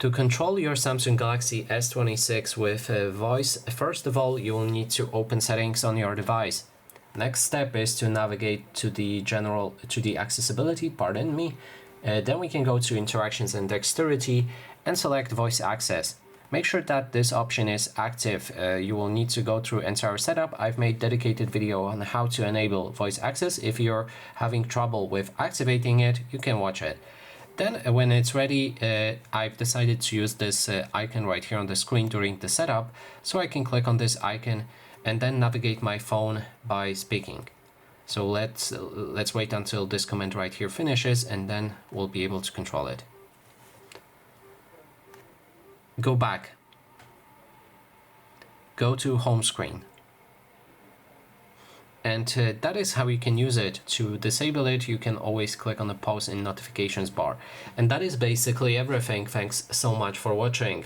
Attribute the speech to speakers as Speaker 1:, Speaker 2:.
Speaker 1: To control your Samsung Galaxy S26 with voice, first of all, you will need to open settings on your device. Next step is to navigate to the accessibility, then we can go to interactions and dexterity and select voice access. Make sure that this option is active. You will need to go through entire setup. I've made dedicated video on how to enable voice access. If you're having trouble with activating it, you can watch it. Then when it's ready, I've decided to use this icon right here on the screen during the setup, so I can click on this icon and then navigate my phone by speaking. So let's wait until this command right here finishes, and then we'll be able to control it. Go back. Go to home screen. And that is how you can use it. To disable it, you can always click on the pause in notifications bar. And that is basically everything. Thanks so much for watching.